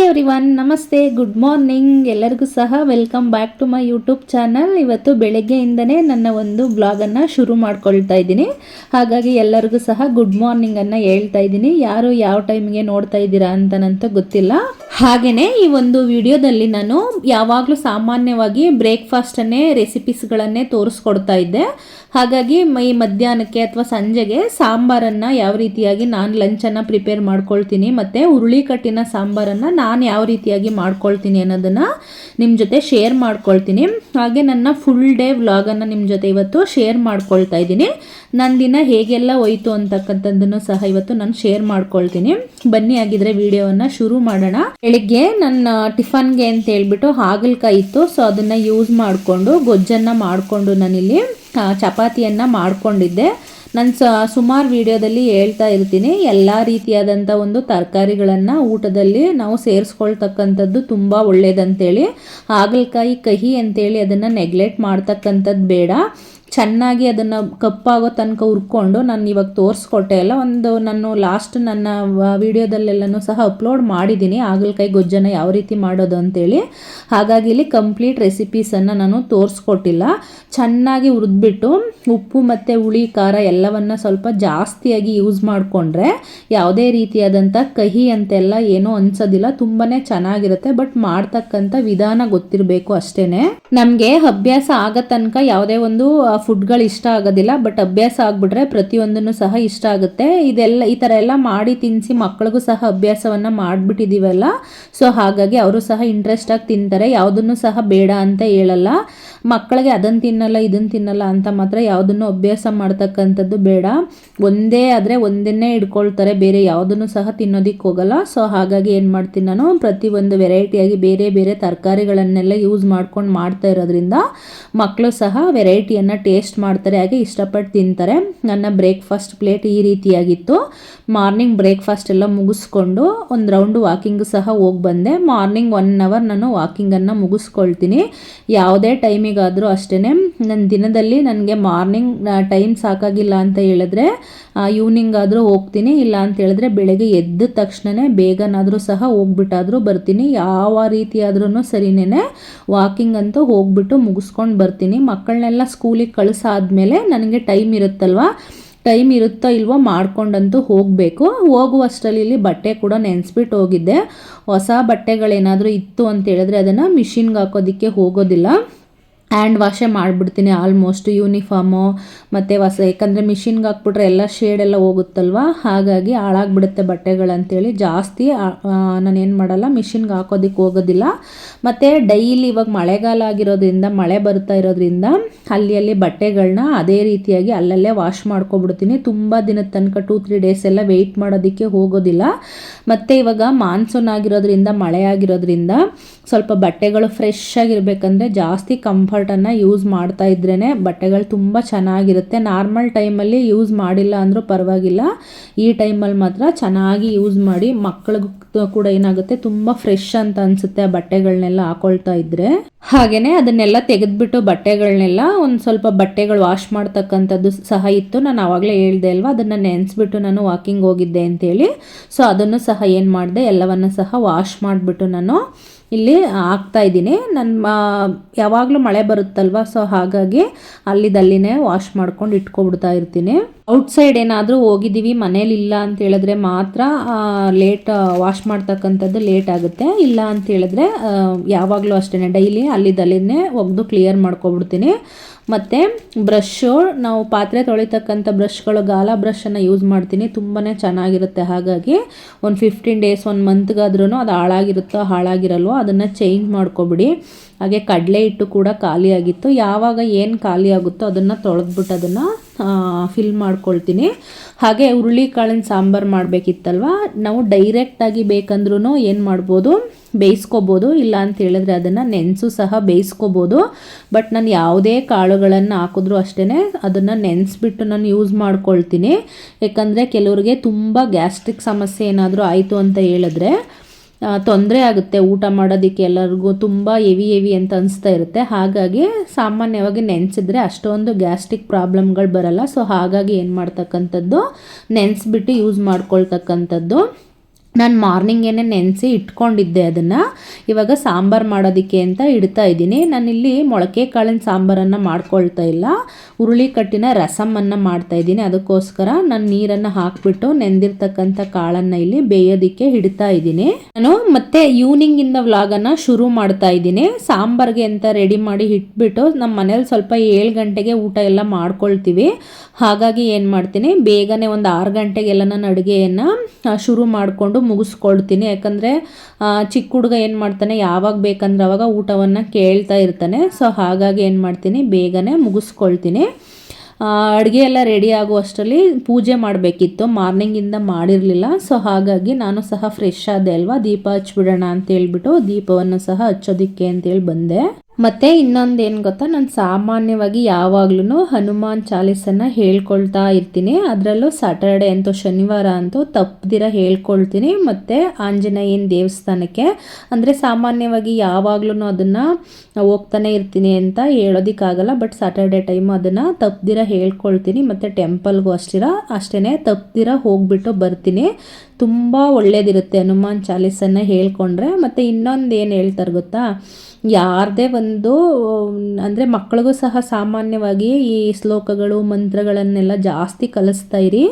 Everyone, ನಮಸ್ತೆ, good morning. ಎಲ್ಲರಿಗೂ ಸಹ welcome back to my YouTube channel. ಇವತ್ತು ಬೆಳಗ್ಗೆಯಿಂದನೇ ನನ್ನ ಒಂದು ಬ್ಲಾಗನ್ನು ಶುರು ಮಾಡ್ಕೊಳ್ತಾ ಇದ್ದೀನಿ. ಹಾಗಾಗಿ ಎಲ್ಲರಿಗೂ ಸಹ ಗುಡ್ ಮಾರ್ನಿಂಗನ್ನು ಹೇಳ್ತಾ ಇದ್ದೀನಿ. ಯಾರು ಯಾವ ಟೈಮ್ಗೆ ನೋಡ್ತಾ ಇದ್ದೀರಾ ಅಂತನಂತೂ ಗೊತ್ತಿಲ್ಲ. ಹಾಗೆಯೇ ಈ ಒಂದು ವಿಡಿಯೋದಲ್ಲಿ ನಾನು ಯಾವಾಗಲೂ ಸಾಮಾನ್ಯವಾಗಿ ಬ್ರೇಕ್ಫಾಸ್ಟನ್ನೇ ರೆಸಿಪೀಸ್ಗಳನ್ನೇ ತೋರಿಸ್ಕೊಡ್ತಾ ಇದ್ದೆ. ಹಾಗಾಗಿ ಈ ಮಧ್ಯಾಹ್ನಕ್ಕೆ ಅಥವಾ ಸಂಜೆಗೆ ಸಾಂಬಾರನ್ನು ಯಾವ ರೀತಿಯಾಗಿ ನಾನು ಲಂಚನ್ನು ಪ್ರಿಪೇರ್ ಮಾಡ್ಕೊಳ್ತೀನಿ ಮತ್ತು ಹುರುಳಿಕಟ್ಟಿನ ಸಾಂಬಾರನ್ನು ನಾನು ಯಾವ ರೀತಿಯಾಗಿ ಮಾಡ್ಕೊಳ್ತೀನಿ ಅನ್ನೋದನ್ನು ನಿಮ್ಮ ಜೊತೆ ಶೇರ್ ಮಾಡ್ಕೊಳ್ತೀನಿ. ಹಾಗೆ ನನ್ನ ಫುಲ್ ಡೇ ವ್ಲಾಗನ್ನು ನಿಮ್ಮ ಜೊತೆ ಇವತ್ತು ಶೇರ್ ಮಾಡ್ಕೊಳ್ತಾ ಇದ್ದೀನಿ. ನನ್ನ ದಿನ ಹೇಗೆಲ್ಲ ಹೋಯಿತು ಅಂತಕ್ಕಂಥದ್ದನ್ನು ಸಹ ಇವತ್ತು ನಾನು ಶೇರ್ ಮಾಡ್ಕೊಳ್ತೀನಿ. ಬನ್ನಿ ಆಗಿದ್ರೆ ವಿಡಿಯೋವನ್ನು ಶುರು ಮಾಡೋಣ. ಬೆಳಿಗ್ಗೆ ನನ್ನ ಟಿಫನ್ಗೆ ಅಂತ ಹೇಳ್ಬಿಟ್ಟು ಹಾಗಲಕಾಯಿ ಇತ್ತು. ಸೊ ಅದನ್ನು ಯೂಸ್ ಮಾಡಿಕೊಂಡು ಗೊಜ್ಜನ್ನು ಮಾಡಿಕೊಂಡು ನಾನಿಲ್ಲಿ ಚಪಾತಿಯನ್ನು ಮಾಡ್ಕೊಂಡಿದ್ದೆ. ನಾನು ಸುಮಾರು ವಿಡಿಯೋದಲ್ಲಿ ಹೇಳ್ತಾ ಇರ್ತೀನಿ, ಎಲ್ಲ ರೀತಿಯಾದಂಥ ಒಂದು ತರಕಾರಿಗಳನ್ನು ಊಟದಲ್ಲಿ ನಾವು ಸೇರಿಸ್ಕೊಳ್ತಕ್ಕಂಥದ್ದು ತುಂಬ ಒಳ್ಳೆಯದಂತೇಳಿ. ಹಾಗಲಕಾಯಿ ಕಹಿ ಅಂತೇಳಿ ಅದನ್ನು ನೆಗ್ಲೆಕ್ಟ್ ಮಾಡ್ತಕ್ಕಂಥದ್ದು ಬೇಡ. ಚೆನ್ನಾಗಿ ಅದನ್ನು ಕಪ್ಪಾಗೋ ತನಕ ಹುರ್ಕೊಂಡು ನಾನು ಇವಾಗ ತೋರಿಸ್ಕೊಟ್ಟೆ ಅಲ್ಲ, ನಾನು ಲಾಸ್ಟ್ ನನ್ನ ವಿಡಿಯೋದಲ್ಲೆಲ್ಲನೂ ಸಹ ಅಪ್ಲೋಡ್ ಮಾಡಿದ್ದೀನಿ ಹಾಗಲಕಾಯಿ ಗೊಜ್ಜನ್ನು ಯಾವ ರೀತಿ ಮಾಡೋದು ಅಂತೇಳಿ. ಹಾಗಾಗಿ ಇಲ್ಲಿ ಕಂಪ್ಲೀಟ್ ರೆಸಿಪೀಸನ್ನು ನಾನು ತೋರಿಸ್ಕೊಟ್ಟಿಲ್ಲ. ಚೆನ್ನಾಗಿ ಹುರಿದ್ಬಿಟ್ಟು ಉಪ್ಪು ಮತ್ತು ಹುಳಿ ಖಾರ ಎಲ್ಲವನ್ನು ಸ್ವಲ್ಪ ಜಾಸ್ತಿಯಾಗಿ ಯೂಸ್ ಮಾಡಿಕೊಂಡ್ರೆ ಯಾವುದೇ ರೀತಿಯಾದಂಥ ಕಹಿ ಅಂತೆಲ್ಲ ಏನೂ ಅನ್ಸೋದಿಲ್ಲ. ತುಂಬಾ ಚೆನ್ನಾಗಿರುತ್ತೆ. ಬಟ್ ಮಾಡ್ತಕ್ಕಂಥ ವಿಧಾನ ಗೊತ್ತಿರಬೇಕು ಅಷ್ಟೇ. ನಮಗೆ ಅಭ್ಯಾಸ ಆಗೋ ತನಕ ಯಾವುದೇ ಒಂದು ಫುಡ್ಗಳು ಇಷ್ಟ ಆಗೋದಿಲ್ಲ. ಬಟ್ ಅಭ್ಯಾಸ ಆಗಿಬಿಟ್ರೆ ಪ್ರತಿಯೊಂದನ್ನು ಸಹ ಇಷ್ಟ ಆಗುತ್ತೆ. ಈ ಥರ ಎಲ್ಲ ಮಾಡಿ ತಿನ್ನಿಸಿ ಮಕ್ಕಳಿಗೂ ಸಹ ಅಭ್ಯಾಸವನ್ನು ಮಾಡಿಬಿಟ್ಟಿದ್ದೀವಲ್ಲ. ಸೊ ಹಾಗಾಗಿ ಅವರು ಸಹ ಇಂಟ್ರೆಸ್ಟಾಗಿ ತಿಂತಾರೆ. ಯಾವುದನ್ನು ಸಹ ಬೇಡ ಅಂತ ಹೇಳಲ್ಲ. ಮಕ್ಕಳಿಗೆ ಅದನ್ನು ತಿನ್ನಲ್ಲ ಇದನ್ನು ತಿನ್ನಲ್ಲ ಅಂತ ಮಾತ್ರ ಯಾವುದನ್ನು ಅಭ್ಯಾಸ ಮಾಡ್ತಕ್ಕಂಥದ್ದು ಬೇಡ. ಒಂದೇ ಆದರೆ ಒಂದನ್ನೇ ಇಟ್ಕೊಳ್ತಾರೆ, ಬೇರೆ ಯಾವುದನ್ನು ಸಹ ತಿನ್ನೋದಕ್ಕೆ ಹೋಗಲ್ಲ. ಸೊ ಹಾಗಾಗಿ ಏನು ಮಾಡ್ತೀನಿ ನಾನು, ಪ್ರತಿಯೊಂದು ವೆರೈಟಿಯಾಗಿ ಬೇರೆ ಬೇರೆ ತರಕಾರಿಗಳನ್ನೆಲ್ಲ ಯೂಸ್ ಮಾಡ್ಕೊಂಡು ಮಾಡ್ತಾ ಇರೋದ್ರಿಂದ ಮಕ್ಕಳು ಸಹ ವೆರೈಟಿಯನ್ನು ಟೇಸ್ಟ್ ಮಾಡ್ತಾರೆ, ಹಾಗೆ ಇಷ್ಟಪಟ್ಟು ತಿಂತಾರೆ. ನನ್ನ ಬ್ರೇಕ್ಫಾಸ್ಟ್ ಪ್ಲೇಟ್ ಈ ರೀತಿಯಾಗಿತ್ತು. ಮಾರ್ನಿಂಗ್ ಬ್ರೇಕ್ಫಾಸ್ಟ್ ಎಲ್ಲ ಮುಗಿಸ್ಕೊಂಡು ಒಂದು ರೌಂಡ್ ವಾಕಿಂಗ್ ಸಹ ಹೋಗಿ ಬಂದೆ. ಮಾರ್ನಿಂಗ್ 1 ಅವರ್ ನಾನು ವಾಕಿಂಗನ್ನು ಮುಗಿಸ್ಕೊಳ್ತೀನಿ. ಯಾವುದೇ ಟೈಮಿಗಾದರೂ ಅಷ್ಟೇ. ನನ್ನ ದಿನದಲ್ಲಿ ನನಗೆ ಮಾರ್ನಿಂಗ್ ಟೈಮ್ ಸಾಕಾಗಿಲ್ಲ ಅಂತ ಹೇಳಿದ್ರೆ ಈವ್ನಿಂಗ್ ಆದರೂ ಹೋಗ್ತೀನಿ. ಇಲ್ಲ ಅಂತ ಹೇಳಿದ್ರೆ ಬೆಳಗ್ಗೆ ಎದ್ದ ತಕ್ಷಣವೇ ಬೇಗನಾದರೂ ಸಹ ಹೋಗ್ಬಿಟ್ಟಾದರೂ ಬರ್ತೀನಿ. ಯಾವ ರೀತಿಯಾದ್ರೂ ಸರಿನೇ ವಾಕಿಂಗ್ ಅಂತೂ ಹೋಗ್ಬಿಟ್ಟು ಮುಗಿಸ್ಕೊಂಡು ಬರ್ತೀನಿ. ಮಕ್ಕಳನ್ನೆಲ್ಲ ಸ್ಕೂಲಿಗೆ ಕಳಿಸಾದ್ಮೇಲೆ ನನಗೆ ಟೈಮ್ ಇರುತ್ತಲ್ವ, ಟೈಮ್ ಇರುತ್ತೋ ಇಲ್ವೋ ಮಾಡ್ಕೊಂಡಂತೂ ಹೋಗಬೇಕು. ಹೋಗುವಷ್ಟರಲ್ಲಿ ಬಟ್ಟೆ ಕೂಡ ನೆನೆಸ್ಬಿಟ್ಟು ಹೋಗಿದ್ದೆ. ಹೊಸ ಬಟ್ಟೆಗಳೇನಾದರೂ ಇತ್ತು ಅಂತ ಹೇಳಿದ್ರೆ ಅದನ್ನು ಮಿಷಿನ್ಗೆ ಹಾಕೋದಕ್ಕೆ ಹೋಗೋದಿಲ್ಲ, ಹ್ಯಾಂಡ್ ವಾಶೇ ಮಾಡಿಬಿಡ್ತೀನಿ ಆಲ್ಮೋಸ್ಟ್. ಯೂನಿಫಾರ್ಮು ಮತ್ತು ಯಾಕಂದರೆ ಮಿಷಿನ್ಗೆ ಹಾಕ್ಬಿಟ್ರೆ ಎಲ್ಲ ಶೇಡೆಲ್ಲ ಹೋಗುತ್ತಲ್ವ, ಹಾಗಾಗಿ ಹಾಳಾಗಿಬಿಡುತ್ತೆ ಬಟ್ಟೆಗಳಂತೇಳಿ ಜಾಸ್ತಿ ನಾನೇನು ಮಾಡಲ್ಲ, ಮಿಷಿನ್ಗೆ ಹಾಕೋದಕ್ಕೆ ಹೋಗೋದಿಲ್ಲ. ಮತ್ತು ಡೈಲಿ ಇವಾಗ ಮಳೆಗಾಲ ಆಗಿರೋದ್ರಿಂದ, ಮಳೆ ಬರ್ತಾ ಇರೋದ್ರಿಂದ ಅಲ್ಲಿ ಬಟ್ಟೆಗಳನ್ನ ಅದೇ ರೀತಿಯಾಗಿ ಅಲ್ಲಲ್ಲೇ ವಾಶ್ ಮಾಡ್ಕೊಬಿಡ್ತೀನಿ. ತುಂಬ ದಿನದ ತನಕ 2-3 ಡೇಸ್ ಎಲ್ಲ ವೆಯ್ಟ್ ಮಾಡೋದಕ್ಕೆ ಹೋಗೋದಿಲ್ಲ. ಮತ್ತು ಇವಾಗ ಮಾನ್ಸೂನ್ ಆಗಿರೋದ್ರಿಂದ, ಮಳೆ ಆಗಿರೋದ್ರಿಂದ ಸ್ವಲ್ಪ ಬಟ್ಟೆಗಳು ಫ್ರೆಶ್ ಆಗಿರಬೇಕಂದ್ರೆ ಜಾಸ್ತಿ ಕಂಫರ್ಟನ್ನು ಯೂಸ್ ಮಾಡ್ತಾ ಇದ್ರೇ ಬಟ್ಟೆಗಳು ತುಂಬ ಚೆನ್ನಾಗಿರುತ್ತೆ. ನಾರ್ಮಲ್ ಟೈಮಲ್ಲಿ ಯೂಸ್ ಮಾಡಿಲ್ಲ ಅಂದರೂ ಪರವಾಗಿಲ್ಲ, ಈ ಟೈಮಲ್ಲಿ ಮಾತ್ರ ಚೆನ್ನಾಗಿ ಯೂಸ್ ಮಾಡಿ. ಮಕ್ಕಳಿಗೂ ಕೂಡ ಏನಾಗುತ್ತೆ, ತುಂಬ ಫ್ರೆಶ್ ಅಂತ ಅನಿಸುತ್ತೆ ಆ ಬಟ್ಟೆಗಳನ್ನೆಲ್ಲ ಹಾಕೊಳ್ತಾ ಇದ್ದರೆ. ಹಾಗೆಯೇ ಅದನ್ನೆಲ್ಲ ತೆಗೆದುಬಿಟ್ಟು ಬಟ್ಟೆಗಳನ್ನೆಲ್ಲ ಒಂದು ಸ್ವಲ್ಪ ಬಟ್ಟೆಗಳು ವಾಶ್ ಮಾಡ್ತಕ್ಕಂಥದ್ದು ಸಹ ಇತ್ತು. ನಾನು ಆವಾಗಲೇ ಹೇಳ್ದೆ ಅಲ್ವಾ, ಅದನ್ನು ನೆನೆಸ್ಬಿಟ್ಟು ನಾನು ವಾಕಿಂಗ್ ಹೋಗಿದ್ದೆ ಅಂತೇಳಿ. ಸೊ ಅದನ್ನು ಸಹ ಏನು ಮಾಡಿದೆ, ಎಲ್ಲವನ್ನು ಸಹ ವಾಶ್ ಮಾಡಿಬಿಟ್ಟು ನಾನು ಇಲ್ಲಿ ಹಾಕ್ತಾ ಇದ್ದೀನಿ. ಯಾವಾಗಲೂ ಮಳೆ ಬರುತ್ತಲ್ವ, ಸೊ ಹಾಗಾಗಿ ಅಲ್ಲಿದಲ್ಲಿನೇ ವಾಶ್ ಮಾಡ್ಕೊಂಡು ಇಟ್ಕೊಬಿಡ್ತಾ ಇರ್ತೀನಿ. ಔಟ್ಸೈಡ್ ಏನಾದರೂ ಹೋಗಿದ್ದೀವಿ, ಮನೇಲಿ ಇಲ್ಲ ಅಂತ ಹೇಳಿದ್ರೆ ಮಾತ್ರ ಲೇಟ್ ವಾಶ್ ಮಾಡ್ತಕ್ಕಂಥದ್ದು ಲೇಟ್ ಆಗುತ್ತೆ. ಇಲ್ಲ ಅಂತ ಹೇಳಿದ್ರೆ ಯಾವಾಗಲೂ ಅಷ್ಟೇ ಡೈಲಿ ಅಲ್ಲಿದಲ್ಲಿನೇ ಒಗೆದು ಕ್ಲಿಯರ್ ಮಾಡ್ಕೊಬಿಡ್ತೀನಿ. ಮತ್ತು ಬ್ರಷು, ನಾವು ಪಾತ್ರೆ ತೊಳಿತಕ್ಕಂಥ ಬ್ರಷ್ಗಳು ಗಾಲ ಬ್ರಷನ್ನು ಯೂಸ್ ಮಾಡ್ತೀನಿ. ತುಂಬಾ ಚೆನ್ನಾಗಿರುತ್ತೆ. ಹಾಗಾಗಿ ಒಂದು 15 ಡೇಸ್ 1 ಮಂತ್ಗಾದ್ರೂ ಅದು ಹಾಳಾಗಿರಲ್ವೋ ಅದನ್ನು ಚೇಂಜ್ ಮಾಡ್ಕೊಬಿಡಿ. ಹಾಗೆ ಕಡಲೆ ಹಿಟ್ಟು ಕೂಡ ಖಾಲಿಯಾಗಿತ್ತು. ಯಾವಾಗ ಏನು ಖಾಲಿ ಆಗುತ್ತೋ ಅದನ್ನು ತೊಳೆದ್ಬಿಟ್ಟು ಅದನ್ನು ಫಿಲ್ ಮಾಡ್ಕೊಳ್ತೀನಿ. ಹಾಗೆ ಹುರುಳಿಕಾಳಿನ ಸಾಂಬಾರು ಮಾಡಬೇಕಿತ್ತಲ್ವ, ನಾವು ಡೈರೆಕ್ಟಾಗಿ ಬೇಕಂದ್ರೂ ಏನು ಮಾಡ್ಬೋದು, ಬೇಯಿಸ್ಕೋಬೋದು. ಇಲ್ಲ ಅಂತ ಹೇಳಿದ್ರೆ ಅದನ್ನು ನೆನೆಸು ಸಹ ಬೇಯಿಸ್ಕೋಬೋದು. ಬಟ್ ನಾನು ಯಾವುದೇ ಕಾಳುಗಳನ್ನು ಹಾಕಿದ್ರೂ ಅಷ್ಟೇ ಅದನ್ನು ನೆನೆಸ್ಬಿಟ್ಟು ನಾನು ಯೂಸ್ ಮಾಡ್ಕೊಳ್ತೀನಿ. ಯಾಕಂದರೆ ಕೆಲವರಿಗೆ ತುಂಬ ಗ್ಯಾಸ್ಟ್ರಿಕ್ ಸಮಸ್ಯೆ ಏನಾದರೂ ಆಯಿತು ಅಂತ ಹೇಳಿದ್ರೆ ತೊಂದರೆ ಆಗುತ್ತೆ ಊಟ ಮಾಡೋದಕ್ಕೆ. ಎಲ್ಲರಿಗೂ ತುಂಬ ಹೆವಿ ಅಂತ ಅನಿಸ್ತಾ ಇರುತ್ತೆ. ಹಾಗಾಗಿ ಸಾಮಾನ್ಯವಾಗಿ ನೆನೆಸಿದ್ರೆ ಅಷ್ಟೊಂದು ಗ್ಯಾಸ್ಟ್ರಿಕ್ ಪ್ರಾಬ್ಲಮ್ಗಳು ಬರಲ್ಲ. ಸೊ ಹಾಗಾಗಿ ಏನು ಮಾಡ್ತಕ್ಕಂಥದ್ದು, ನೆನೆಸ್ಬಿಟ್ಟು ಯೂಸ್ ಮಾಡ್ಕೊಳ್ತಕ್ಕಂಥದ್ದು. ನಾನು ಮಾರ್ನಿಂಗೇನೆ ನೆನೆಸಿ ಇಟ್ಕೊಂಡಿದ್ದೆ ಅದನ್ನು. ಇವಾಗ ಸಾಂಬಾರು ಮಾಡೋದಕ್ಕೆ ಅಂತ ಇಡ್ತಾ ಇದ್ದೀನಿ. ನಾನಿಲ್ಲಿ ಮೊಳಕೆ ಕಾಳಿನ ಸಾಂಬಾರನ್ನು ಮಾಡ್ಕೊಳ್ತಾ ಇಲ್ಲ, ಹುರುಳಿ ಕಟ್ಟಿನ ರಸಮನ್ನು ಮಾಡ್ತಾಯಿದ್ದೀನಿ. ಅದಕ್ಕೋಸ್ಕರ ನಾನು ನೀರನ್ನು ಹಾಕಿಬಿಟ್ಟು ನೆಂದಿರ್ತಕ್ಕಂಥ ಕಾಳನ್ನು ಇಲ್ಲಿ ಬೇಯೋದಕ್ಕೆ ಇಡ್ತಾ ಇದ್ದೀನಿ. ನಾನು ಮತ್ತೆ ಈವ್ನಿಂಗಿಂದ ವ್ಲಾಗನ್ನು ಶುರು ಮಾಡ್ತಾ ಇದ್ದೀನಿ. ಸಾಂಬಾರಿಗೆ ಅಂತ ರೆಡಿ ಮಾಡಿ ಇಟ್ಬಿಟ್ಟು ನಮ್ಮ ಮನೇಲಿ ಸ್ವಲ್ಪ 7 ಗಂಟೆಗೆ ಊಟ ಎಲ್ಲ ಮಾಡ್ಕೊಳ್ತೀವಿ. ಹಾಗಾಗಿ ಏನು ಮಾಡ್ತೀನಿ, ಬೇಗನೆ ಒಂದು 6 ಗಂಟೆಗೆಲ್ಲ ನಾನು ಅಡುಗೆಯನ್ನು ಶುರು ಮಾಡಿಕೊಂಡು ಮುಗಿಸ್ಕೊಳ್ತೀನಿ. ಯಾಕಂದರೆ ಚಿಕ್ಕ ಹುಡುಗ ಏನು ಮಾಡ್ತಾನೆ, ಯಾವಾಗ ಬೇಕಂದ್ರೆ ಅವಾಗ ಊಟವನ್ನು ಕೇಳ್ತಾ ಇರ್ತಾನೆ. ಸೊ ಹಾಗಾಗಿ ಏನು ಮಾಡ್ತೀನಿ, ಬೇಗನೆ ಮುಗಿಸ್ಕೊಳ್ತೀನಿ. ಅಡುಗೆ ಎಲ್ಲ ರೆಡಿ ಆಗುವಷ್ಟರಲ್ಲಿ ಪೂಜೆ ಮಾಡಬೇಕಿತ್ತು, ಮಾರ್ನಿಂಗಿಂದ ಮಾಡಿರಲಿಲ್ಲ. ಸೊ ಹಾಗಾಗಿ ನಾನು ಸಹ ಫ್ರೆಶ್ ಆದೆ ಅಲ್ವಾ, ದೀಪ ಹಚ್ಬಿಡೋಣ ಅಂತ ಹೇಳ್ಬಿಟ್ಟು ದೀಪವನ್ನು ಸಹ ಹಚ್ಚೋದಕ್ಕೆ ಅಂತೇಳಿ ಬಂದೆ. ಮತ್ತು ಇನ್ನೊಂದು ಏನು ಗೊತ್ತಾ, ನಾನು ಸಾಮಾನ್ಯವಾಗಿ ಯಾವಾಗ್ಲೂ ಹನುಮಾನ್ ಚಾಲೀಸನ್ನು ಹೇಳ್ಕೊಳ್ತಾ ಇರ್ತೀನಿ. ಅದರಲ್ಲೂ ಸ್ಯಾಟರ್ಡೆ ಅಂತೂ, ಶನಿವಾರ ಅಂತೂ ತಪ್ಪದಿರ ಹೇಳ್ಕೊಳ್ತೀನಿ. ಮತ್ತು ಆಂಜನೇಯನ ದೇವಸ್ಥಾನಕ್ಕೆ ಅಂದರೆ ಸಾಮಾನ್ಯವಾಗಿ ಯಾವಾಗ್ಲೂ ಅದನ್ನು ಹೋಗ್ತಾನೆ ಇರ್ತೀನಿ ಅಂತ ಹೇಳೋದಕ್ಕಾಗಲ್ಲ. ಬಟ್ ಸ್ಯಾಟರ್ಡೆ ಟೈಮು ಅದನ್ನು ತಪ್ಪದಿರ ಹೇಳ್ಕೊಳ್ತೀನಿ. ಮತ್ತು ಟೆಂಪಲ್ಗೂ ಅಷ್ಟೇ ತಪ್ಪದಿರ ಹೋಗ್ಬಿಟ್ಟು ಬರ್ತೀನಿ. ತುಂಬ ಒಳ್ಳೇದಿರುತ್ತೆ ಹನುಮಾನ್ ಚಾಲೀಸನ್ನು ಹೇಳ್ಕೊಂಡ್ರೆ. ಮತ್ತು ಇನ್ನೊಂದು ಏನು ಹೇಳ್ತಾರೆ ಗೊತ್ತಾ, ಯಾರದೇ ಒಂದು ಅಂದರೆ ಮಕ್ಕಳಿಗೂ ಸಹ ಸಾಮಾನ್ಯವಾಗಿ ಈ ಶ್ಲೋಕಗಳು ಮಂತ್ರಗಳನ್ನೆಲ್ಲ ಜಾಸ್ತಿ ಕಲಿಸ್ತಾ ಇರಿ.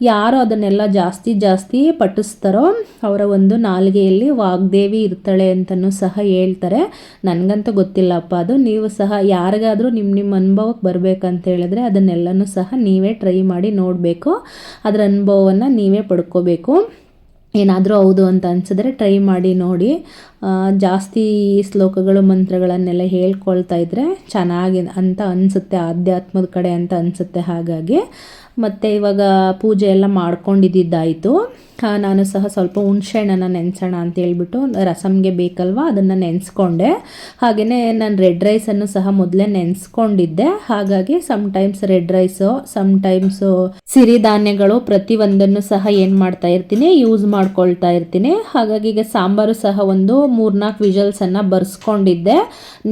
ಯಾರು ಅದನ್ನೆಲ್ಲ ಜಾಸ್ತಿ ಪಠಿಸ್ತಾರೋ ಅವರ ಒಂದು ನಾಲಿಗೆಯಲ್ಲಿ ವಾಗ್ದೇವಿ ಇರ್ತಾಳೆ ಅಂತಲೂ ಸಹ ಹೇಳ್ತಾರೆ. ನನಗಂತೂ ಗೊತ್ತಿಲ್ಲಪ್ಪ ಅದು. ನೀವು ಸಹ ಯಾರಿಗಾದರೂ ನಿಮ್ಮ ಅನುಭವಕ್ಕೆ ಬರಬೇಕಂತ ಹೇಳಿದ್ರೆ ಅದನ್ನೆಲ್ಲನೂ ಸಹ ನೀವೇ ಟ್ರೈ ಮಾಡಿ ನೋಡಬೇಕು. ಅದರ ಅನುಭವವನ್ನು ನೀವೇ ಪಡ್ಕೋಬೇಕು. ಏನಾದರೂ ಹೌದು ಅಂತ ಅನಿಸಿದ್ರೆ ಟ್ರೈ ಮಾಡಿ ನೋಡಿ. ಜಾಸ್ತಿ ಶ್ಲೋಕಗಳು ಮಂತ್ರಗಳನ್ನೆಲ್ಲ ಹೇಳ್ಕೊಳ್ತಾ ಇದ್ದರೆ ಚೆನ್ನಾಗಿ ಅಂತ ಅನಿಸುತ್ತೆ, ಆಧ್ಯಾತ್ಮದ ಕಡೆ ಅಂತ ಅನಿಸುತ್ತೆ. ಹಾಗಾಗಿ ಮತ್ತು ಇವಾಗ ಪೂಜೆ ಎಲ್ಲ ಮಾಡ್ಕೊಂಡಿದ್ದಾಯಿತು. ನಾನು ಸಹ ಸ್ವಲ್ಪ ಹುಣಸೆಹಣ್ಣನ್ನು ನೆನೆಸೋಣ ಅಂತ ಹೇಳ್ಬಿಟ್ಟು ರಸಮ್ಗೆ ಬೇಕಲ್ವ ಅದನ್ನು ನೆನೆಸ್ಕೊಂಡೆ. ಹಾಗೆಯೇ ನಾನು ರೆಡ್ ರೈಸನ್ನು ಸಹ ಮೊದಲೇ ನೆನೆಸ್ಕೊಂಡಿದ್ದೆ. ಹಾಗಾಗಿ ಸಮ್ಟೈಮ್ಸ್ ರೆಡ್ ರೈಸು, ಸಮ್ಟೈಮ್ಸು ಸಿರಿಧಾನ್ಯಗಳು ಪ್ರತಿಯೊಂದನ್ನು ಸಹ ಏನು ಮಾಡ್ತಾ ಇರ್ತೀನಿ, ಯೂಸ್ ಮಾಡ್ಕೊಳ್ತಾ ಇರ್ತೀನಿ. ಹಾಗಾಗಿ ಈಗ ಸಾಂಬಾರು ಸಹ ಒಂದು 3-4 ವಿಜಲ್ಸನ್ನು ಬರ್ಸ್ಕೊಂಡಿದ್ದೆ.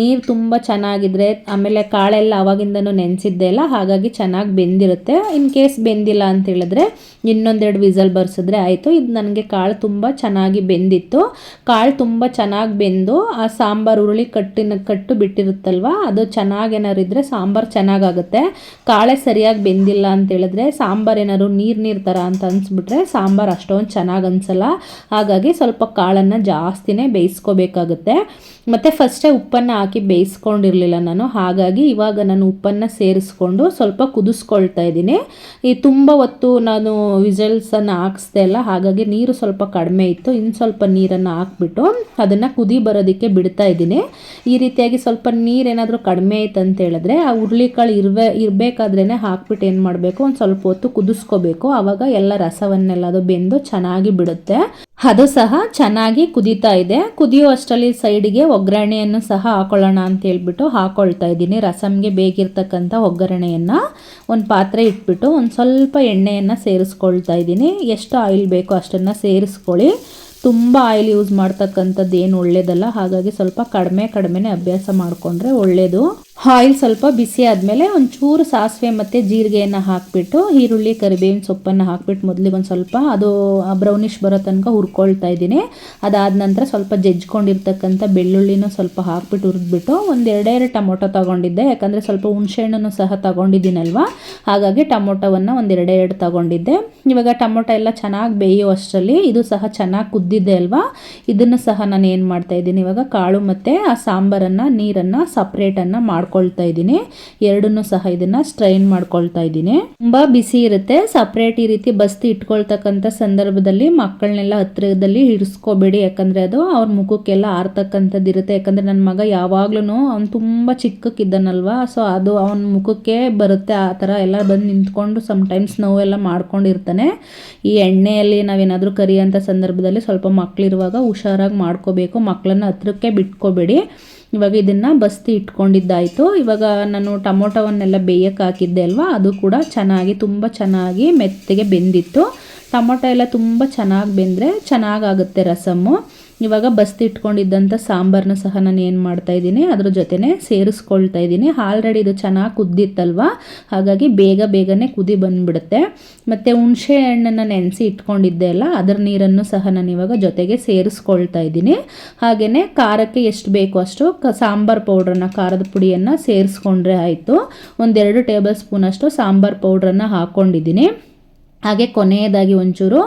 ನೀರು ತುಂಬ ಚೆನ್ನಾಗಿದ್ರೆ, ಆಮೇಲೆ ಕಾಳೆಲ್ಲ ಆವಾಗಿಂದನೂ ನೆನೆಸಿದ್ದೆ ಅಲ್ಲ, ಹಾಗಾಗಿ ಚೆನ್ನಾಗಿ ಬೆಂದಿರುತ್ತೆ. ಇನ್ ಕೇಸ್ ಬೆಂದಿಲ್ಲ ಅಂತ ಹೇಳಿದ್ರೆ ಇನ್ನೊಂದೆರಡು ವಿಸಲ್ ಬರ್ಸಿದ್ರೆ ಆಯಿತು. ಇದು ನನಗೆ ಕಾಳು ತುಂಬ ಚೆನ್ನಾಗಿ ಬೆಂದಿತ್ತು. ಕಾಳು ತುಂಬ ಚೆನ್ನಾಗಿ ಬೆಂದು ಆ ಸಾಂಬಾರು ಹುರುಳಿ ಕಟ್ಟು ಬಿಟ್ಟಿರುತ್ತಲ್ವ, ಅದು ಚೆನ್ನಾಗಿ ಏನಾದ್ರು ಇದ್ದರೆ ಸಾಂಬಾರು ಚೆನ್ನಾಗಾಗುತ್ತೆ. ಕಾಳೆ ಸರಿಯಾಗಿ ಬೆಂದಿಲ್ಲ ಅಂತ ಹೇಳಿದ್ರೆ ಸಾಂಬಾರು ಏನಾದ್ರು ನೀರು ಥರ ಅಂತ ಅನಿಸ್ಬಿಟ್ರೆ ಸಾಂಬಾರು ಅಷ್ಟೊಂದು ಚೆನ್ನಾಗಿ ಅನಿಸಲ್ಲ. ಹಾಗಾಗಿ ಸ್ವಲ್ಪ ಕಾಳನ್ನು ಜಾಸ್ತಿನೇ ಬೇಯಿಸ್ಕೋಬೇಕಾಗುತ್ತೆ. ಮತ್ತು ಫಸ್ಟೇ ಉಪ್ಪನ್ನು ಹಾಕಿ ಬೇಯಿಸ್ಕೊಂಡಿರಲಿಲ್ಲ ನಾನು. ಹಾಗಾಗಿ ಇವಾಗ ನಾನು ಉಪ್ಪನ್ನು ಸೇರಿಸ್ಕೊಂಡು ಸ್ವಲ್ಪ ಕುದಿಸ್ಕೊಳ್ತಾ ಇದ್ದೀನಿ. ಈ ತುಂಬ ಹೊತ್ತು ನಾನು ವಿಸಲ್ಸನ್ನು ಹಾಕಿಸ್ದೆ ಅಲ್ಲ, ಹಾಗಾಗಿ ನೀರು ಸ್ವಲ್ಪ ಕಡಿಮೆ ಇತ್ತು. ಇನ್ನು ಸ್ವಲ್ಪ ನೀರನ್ನು ಹಾಕ್ಬಿಟ್ಟು ಅದನ್ನು ಕುದಿ ಬರೋದಕ್ಕೆ ಬಿಡ್ತಾ ಇದ್ದೀನಿ. ಈ ರೀತಿಯಾಗಿ ಸ್ವಲ್ಪ ನೀರೇನಾದರೂ ಕಡಿಮೆ ಆಯ್ತು ಅಂತ ಹೇಳಿದ್ರೆ ಆ ಹುರುಳಿಕಾಳು ಇರಬೇಕಾದ್ರೇ ಹಾಕ್ಬಿಟ್ಟು ಏನು ಮಾಡಬೇಕು, ಒಂದು ಸ್ವಲ್ಪ ಹೊತ್ತು ಕುದಿಸ್ಕೋಬೇಕು. ಆವಾಗ ಎಲ್ಲ ರಸವನ್ನೆಲ್ಲ ಅದು ಬೆಂದು ಚೆನ್ನಾಗಿ ಬಿಡುತ್ತೆ. ಅದು ಸಹ ಚೆನ್ನಾಗಿ ಕುದೀತಾ ಇದೆ. ಕುದಿಯೋ ಅಷ್ಟರಲ್ಲಿ ಸೈಡಿಗೆ ಒಗ್ಗರಣೆಯನ್ನು ಸಹ ಹಾಕೊಳ್ಳೋಣ ಅಂತ ಹೇಳ್ಬಿಟ್ಟು ಹಾಕೊಳ್ತಾ ಇದ್ದೀನಿ. ರಸಮ್ಗೆ ಬೇಕಿರ್ತಕ್ಕಂಥ ಒಗ್ಗರಣೆಯನ್ನು ಒಂದು ಪಾತ್ರೆ ಇಟ್ಬಿಟ್ಟು ಒಂದು ಸ್ವಲ್ಪ ಎಣ್ಣೆಯನ್ನು ಸೇರಿಸ್ಕೊಳ್ತಾ ಇದ್ದೀನಿ. ಎಷ್ಟು ಆಯಿಲ್ ಬೇಕೋ ಅಷ್ಟನ್ನು ಸೇರಿಸ್ಕೊಳ್ಳಿ. ತುಂಬ ಆಯಿಲ್ ಯೂಸ್ ಮಾಡ್ತಕ್ಕಂಥದ್ದು ಏನು ಒಳ್ಳೇದಲ್ಲ. ಹಾಗಾಗಿ ಸ್ವಲ್ಪ ಕಡಿಮೆನೇ ಅಭ್ಯಾಸ ಮಾಡಿಕೊಂಡ್ರೆ ಒಳ್ಳೆಯದು. ಆಯಿಲ್ ಸ್ವಲ್ಪ ಬಿಸಿ ಆದಮೇಲೆ ಒಂಚೂರು ಸಾಸಿವೆ ಮತ್ತು ಜೀರಿಗೆಯನ್ನು ಹಾಕಿಬಿಟ್ಟು ಈರುಳ್ಳಿ ಕರಿಬೇವಿನ ಸೊಪ್ಪನ್ನು ಹಾಕಿಬಿಟ್ಟು ಮೊದಲಿಗೆ ಒಂದು ಸ್ವಲ್ಪ ಅದು ಬ್ರೌನಿಷ್ ಬರೋ ತನಕ ಹುರ್ಕೊಳ್ತಾ ಇದ್ದೀನಿ. ಅದಾದ ನಂತರ ಸ್ವಲ್ಪ ಜಜ್ಕೊಂಡಿರ್ತಕ್ಕಂಥ ಬೆಳ್ಳುಳ್ಳಿನೂ ಸ್ವಲ್ಪ ಹಾಕ್ಬಿಟ್ಟು ಹುರಿದ್ಬಿಟ್ಟು ಒಂದು 2 ಟೊಮೊಟೊ ತೊಗೊಂಡಿದ್ದೆ. ಯಾಕಂದರೆ ಸ್ವಲ್ಪ ಹುಣಸೆಹಣ್ಣನ್ನು ಸಹ ತೊಗೊಂಡಿದ್ದೀನಲ್ವ, ಹಾಗಾಗಿ ಟೊಮೊಟೊವನ್ನು ಒಂದು 2 ತೊಗೊಂಡಿದ್ದೆ. ಇವಾಗ ಟೊಮೊಟೊ ಎಲ್ಲ ಚೆನ್ನಾಗಿ ಬೇಯೋ ಅಷ್ಟರಲ್ಲಿ ಇದು ಸಹ ಚೆನ್ನಾಗಿ ಕುದ್ದಿದೆ ಅಲ್ವಾ, ಇದನ್ನು ಸಹ ನಾನು ಏನು ಮಾಡ್ತಾಯಿದ್ದೀನಿ, ಇವಾಗ ಕಾಳು ಮತ್ತು ಆ ಸಾಂಬಾರನ್ನು ನೀರನ್ನು ಸಪ್ರೇಟನ್ನು ಮಾಡ್ಕೊಳ್ತಾ ಇದ್ದೀನಿ. ಎರಡನ್ನೂ ಸಹ ಇದನ್ನು ಸ್ಟ್ರೈನ್ ಮಾಡ್ಕೊಳ್ತಾ ಇದ್ದೀನಿ. ತುಂಬ ಬಿಸಿ ಇರುತ್ತೆ. ಸಪ್ರೇಟ್ ಈ ರೀತಿ ಬಸ್ತಿ ಇಟ್ಕೊಳ್ತಕ್ಕಂಥ ಸಂದರ್ಭದಲ್ಲಿ ಮಕ್ಕಳನ್ನೆಲ್ಲ ಹತ್ತಿರದಲ್ಲಿ ಹಿಡಿಸ್ಕೋಬೇಡಿ. ಯಾಕಂದರೆ ಅದು ಅವ್ರ ಮುಖಕ್ಕೆಲ್ಲ ಆರ್ತಕ್ಕಂಥದ್ದು ಇರುತ್ತೆ. ಯಾಕಂದರೆ ನನ್ನ ಮಗ ಯಾವಾಗ್ಲೂ ಅವ್ನು ತುಂಬ ಚಿಕ್ಕಕ್ಕಿದ್ದಾನಲ್ವ, ಸೊ ಅದು ಅವನ ಮುಖಕ್ಕೆ ಬರುತ್ತೆ. ಆ ಥರ ಎಲ್ಲ ಬಂದು ನಿಂತ್ಕೊಂಡು ಸಮ್ಟೈಮ್ಸ್ ನೋವೆಲ್ಲ ಮಾಡ್ಕೊಂಡಿರ್ತಾನೆ. ಈ ಎಣ್ಣೆಯಲ್ಲಿ ನಾವೇನಾದರೂ ಕರಿಯೋಂಥ ಸಂದರ್ಭದಲ್ಲಿ ಸ್ವಲ್ಪ ಮಕ್ಕಳಿರುವಾಗ ಹುಷಾರಾಗಿ ಮಾಡ್ಕೋಬೇಕು. ಮಕ್ಕಳನ್ನ ಹತ್ರಕ್ಕೆ ಬಿಟ್ಕೋಬೇಡಿ. ಇವಾಗ ಇದನ್ನು ಬಸ್ತಿ ಇಟ್ಕೊಂಡಿದ್ದಾಯಿತು. ಇವಾಗ ನಾನು ಟೊಮೊಟೊವನ್ನೆಲ್ಲ ಬೇಯಕ್ಕೆ ಹಾಕಿದ್ದೆ ಅಲ್ವಾ, ಅದು ಕೂಡ ತುಂಬ ಚೆನ್ನಾಗಿ ಮೆತ್ತಗೆ ಬೆಂದಿತ್ತು. ಟೊಮೊಟೊ ಎಲ್ಲ ತುಂಬ ಚೆನ್ನಾಗಿ ಬೆಂದರೆ ಚೆನ್ನಾಗಾಗುತ್ತೆ ರಸಮ್ಮು. ಇವಾಗ ಬಸ್ತಿಟ್ಕೊಂಡಿದ್ದಂಥ ಸಾಂಬಾರನ್ನ ಸಹ ನಾನು ಏನು ಮಾಡ್ತಾಯಿದ್ದೀನಿ ಅದ್ರ ಜೊತೆನೇ ಸೇರಿಸ್ಕೊಳ್ತಾ ಇದ್ದೀನಿ. ಆಲ್ರೆಡಿ ಇದು ಚೆನ್ನಾಗಿ ಕುದ್ದಿತ್ತಲ್ವ, ಹಾಗಾಗಿ ಬೇಗನೆ ಕುದಿ ಬಂದುಬಿಡುತ್ತೆ. ಮತ್ತು ಹುಣಸೆ ಹಣ್ಣನ್ನು ನೆನೆಸಿ ಇಟ್ಕೊಂಡಿದ್ದೆ ಅಲ್ಲ, ಅದರ ನೀರನ್ನು ಸಹ ನಾನು ಇವಾಗ ಜೊತೆಗೆ ಸೇರಿಸ್ಕೊಳ್ತಾ ಇದ್ದೀನಿ. ಹಾಗೆಯೇ ಖಾರಕ್ಕೆ ಎಷ್ಟು ಬೇಕು ಅಷ್ಟು ಸಾಂಬಾರು ಪೌಡ್ರನ್ನ, ಖಾರದ ಪುಡಿಯನ್ನು ಸೇರಿಸ್ಕೊಂಡ್ರೆ ಆಯಿತು. 1-2 ಟೇಬಲ್ ಸ್ಪೂನಷ್ಟು ಸಾಂಬಾರು ಪೌಡ್ರನ್ನು ಹಾಕ್ಕೊಂಡಿದ್ದೀನಿ. ಹಾಗೆ ಕೊನೆಯದಾಗಿ ಒಂಚೂರು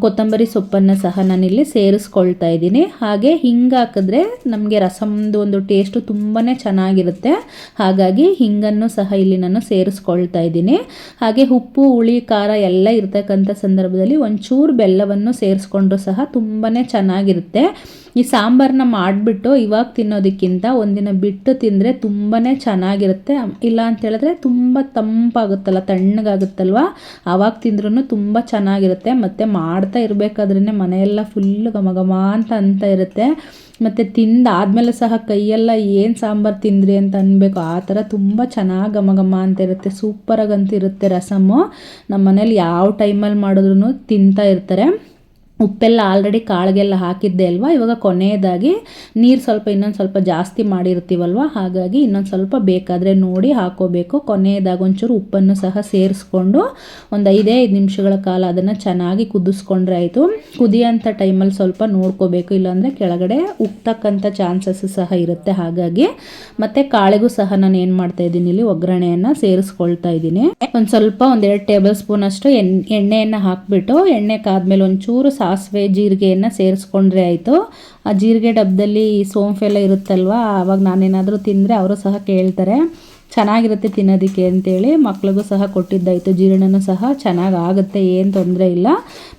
ಕೊತ್ತಂಬರಿ ಸೊಪ್ಪನ್ನು ಸಹ ನಾನಿಲ್ಲಿ ಸೇರಿಸ್ಕೊಳ್ತಾ ಇದ್ದೀನಿ. ಹಾಗೆ ಹಿಂಗೆ ಹಾಕಿದ್ರೆ ನಮಗೆ ರಸಮ್ದು ಒಂದು ಟೇಸ್ಟು ತುಂಬಾ ಚೆನ್ನಾಗಿರುತ್ತೆ. ಹಾಗಾಗಿ ಹಿಂಗನ್ನು ಸಹ ಇಲ್ಲಿ ನಾನು ಸೇರಿಸ್ಕೊಳ್ತಾ ಇದ್ದೀನಿ. ಹಾಗೆ ಉಪ್ಪು, ಹುಳಿ, ಖಾರ ಎಲ್ಲ ಇರ್ತಕ್ಕಂಥ ಸಂದರ್ಭದಲ್ಲಿ ಒಂಚೂರು ಬೆಲ್ಲವನ್ನು ಸೇರಿಸ್ಕೊಂಡ್ರೂ ಸಹ ತುಂಬಾ ಚೆನ್ನಾಗಿರುತ್ತೆ. ಈ ಸಾಂಬಾರನ್ನ ಮಾಡಿಬಿಟ್ಟು ಇವಾಗ ತಿನ್ನೋದಕ್ಕಿಂತ ಒಂದಿನ ಬಿಟ್ಟು ತಿಂದರೆ ತುಂಬಾ ಚೆನ್ನಾಗಿರುತ್ತೆ. ಇಲ್ಲ ಅಂತೇಳಿದ್ರೆ ತುಂಬ ತಂಪಾಗುತ್ತಲ್ಲ, ತಣ್ಣಗಾಗುತ್ತಲ್ವ, ಆವಾಗ ತಿಂದ್ರೂ ತುಂಬ ಚೆನ್ನಾಗಿರುತ್ತೆ. ಮತ್ತು ಮಾಡ್ತಾ ಇರಬೇಕಾದ್ರೇ ಮನೆಯೆಲ್ಲ ಫುಲ್ಲು ಘಮ ಅಂತ ಇರುತ್ತೆ. ಮತ್ತು ತಿಂದಾದ್ಮೇಲೆ ಸಹ ಕೈಯೆಲ್ಲ ಏನು ಸಾಂಬಾರು ತಿಂದ್ರಿ ಅಂತ ಅನ್ಬೇಕು, ಆ ಥರ ತುಂಬ ಚೆನ್ನಾಗಿ ಘಮ ಅಂತ ಇರುತ್ತೆ. ಸೂಪರಾಗಂತೂ ಇರುತ್ತೆ ರಸಮ್ಮು. ನಮ್ಮ ಮನೇಲಿ ಯಾವ ಟೈಮಲ್ಲಿ ಮಾಡಿದ್ರೂ ತಿಂತಾ ಇರ್ತಾರೆ. ಉಪ್ಪೆಲ್ಲ ಆಲ್ರೆಡಿ ಕಾಳಿಗೆಲ್ಲ ಹಾಕಿದ್ದೆ ಅಲ್ವಾ. ಇವಾಗ ಕೊನೆಯದಾಗಿ ನೀರು ಇನ್ನೊಂದು ಸ್ವಲ್ಪ ಜಾಸ್ತಿ ಮಾಡಿರ್ತೀವಲ್ವ, ಹಾಗಾಗಿ ಇನ್ನೊಂದು ಸ್ವಲ್ಪ ಬೇಕಾದರೆ ನೋಡಿ ಹಾಕೋಬೇಕು. ಕೊನೆಯದಾಗಿ ಒಂಚೂರು ಉಪ್ಪನ್ನು ಸಹ ಸೇರಿಸ್ಕೊಂಡು ಒಂದು 5 ನಿಮಿಷಗಳ ಕಾಲ ಅದನ್ನು ಚೆನ್ನಾಗಿ ಕುದಿಸ್ಕೊಂಡ್ರೆ ಆಯಿತು. ಕುದಿಯೋಂಥ ಟೈಮಲ್ಲಿ ಸ್ವಲ್ಪ ನೋಡ್ಕೋಬೇಕು, ಇಲ್ಲಾಂದರೆ ಕೆಳಗಡೆ ಉಕ್ತಕ್ಕಂಥ ಚಾನ್ಸಸ್ ಸಹ ಇರುತ್ತೆ. ಹಾಗಾಗಿ ಮತ್ತು ಕಾಳಿಗೂ ಸಹ ನಾನು ಏನು ಮಾಡ್ತಾಯಿದ್ದೀನಿ, ಇಲ್ಲಿ ಒಗ್ಗರಣೆಯನ್ನು ಸೇರಿಸ್ಕೊಳ್ತಾ ಇದ್ದೀನಿ. ಒಂದೆರಡು ಟೇಬಲ್ ಸ್ಪೂನ್ ಅಷ್ಟು ಎಣ್ಣೆಯನ್ನು ಹಾಕಿಬಿಟ್ಟು, ಎಣ್ಣೆ ಕಾದ್ಮೇಲೆ ಒಂಚೂರು ಸಾಸಿವೆ, ಜೀರಿಗೆಯನ್ನು ಸೇರಿಸ್ಕೊಂಡ್ರೆ ಆಯಿತು. ಆ ಜೀರಿಗೆ ಡಬ್ಬದಲ್ಲಿ ಸೋಂಫೆಲ್ಲ ಇರುತ್ತಲ್ವ, ಆವಾಗ ನಾನೇನಾದರೂ ತಿಂದರೆ ಅವರು ಸಹ ಕೇಳ್ತಾರೆ. ಚೆನ್ನಾಗಿರುತ್ತೆ ತಿನ್ನೋದಕ್ಕೆ ಅಂತೇಳಿ ಮಕ್ಳಿಗೂ ಸಹ ಕೊಟ್ಟಿದ್ದಾಯಿತು. ಜೀರ್ಣನೂ ಸಹ ಚೆನ್ನಾಗಿ ಆಗುತ್ತೆ, ಏನು ತೊಂದರೆ ಇಲ್ಲ.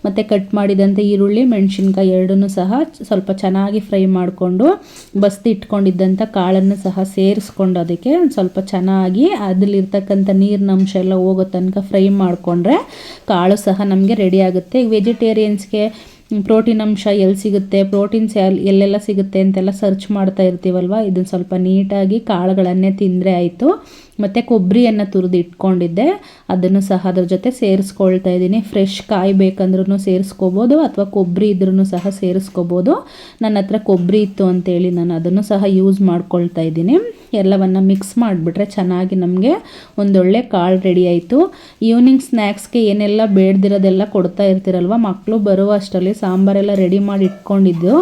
ಮತ್ತು ಕಟ್ ಮಾಡಿದಂಥ ಈರುಳ್ಳಿ, ಮೆಣಸಿನ್ಕಾಯಿ ಎರಡನ್ನೂ ಸಹ ಸ್ವಲ್ಪ ಚೆನ್ನಾಗಿ ಫ್ರೈ ಮಾಡಿಕೊಂಡು ಇಟ್ಕೊಂಡಿದ್ದಂಥ ಕಾಳನ್ನು ಸಹ ಸೇರಿಸ್ಕೊಂಡು ಅದಕ್ಕೆ ಸ್ವಲ್ಪ ಚೆನ್ನಾಗಿ ಅದರಲ್ಲಿರ್ತಕ್ಕಂಥ ನೀರಿನ ಅಂಶ ಎಲ್ಲ ಹೋಗೋ ತನಕ ಫ್ರೈ ಮಾಡಿಕೊಂಡ್ರೆ ಕಾಳು ಸಹ ನಮಗೆ ರೆಡಿ ಆಗುತ್ತೆ. ವೆಜಿಟೇರಿಯನ್ಸ್ಗೆ ಪ್ರೋಟೀನ್ ಅಂಶ ಎಲ್ಲಿ ಸಿಗುತ್ತೆ, ಪ್ರೋಟೀನ್ಸ್ ಎಲ್ಲೆಲ್ಲ ಸಿಗುತ್ತೆ ಅಂತೆಲ್ಲ ಸರ್ಚ್ ಮಾಡ್ತಾ ಇರ್ತೀವಲ್ವ, ಇದನ್ನು ಸ್ವಲ್ಪ ನೀಟಾಗಿ ಕಾಳುಗಳನ್ನೇ ತಿಂದರೆ ಆಯಿತು. ಮತ್ತು ಕೊಬ್ಬರಿಯನ್ನು ತುರಿದು ಇಟ್ಕೊಂಡಿದ್ದೆ, ಅದನ್ನು ಸಹ ಅದ್ರ ಜೊತೆ ಸೇರಿಸ್ಕೊಳ್ತಾ ಇದ್ದೀನಿ. ಫ್ರೆಶ್ ಕಾಯಿ ಬೇಕಂದ್ರೂ ಸೇರಿಸ್ಕೋಬೋದು, ಅಥವಾ ಕೊಬ್ಬರಿ ಇದ್ರೂ ಸಹ ಸೇರಿಸ್ಕೋಬೋದು. ನನ್ನ ಹತ್ರ ಕೊಬ್ಬರಿ ಇತ್ತು ಅಂತೇಳಿ ನಾನು ಅದನ್ನು ಸಹ ಯೂಸ್ ಮಾಡ್ಕೊಳ್ತಾ ಇದ್ದೀನಿ. ಎಲ್ಲವನ್ನು ಮಿಕ್ಸ್ ಮಾಡಿಬಿಟ್ರೆ ಚೆನ್ನಾಗಿ ನಮಗೆ ಒಂದೊಳ್ಳೆ ಕಾಳು ರೆಡಿ ಆಯಿತು. ಈವ್ನಿಂಗ್ ಸ್ನ್ಯಾಕ್ಸ್ಗೆ ಏನೆಲ್ಲ ಬೇಡದಿರೋದೆಲ್ಲ ಕೊಡ್ತಾ ಇರ್ತೀರಲ್ವ, ಮಕ್ಕಳು ಬರುವ ಅಷ್ಟರಲ್ಲಿ ಸಾಂಬಾರೆಲ್ಲ ರೆಡಿ ಮಾಡಿ ಇಟ್ಕೊಂಡಿದ್ದು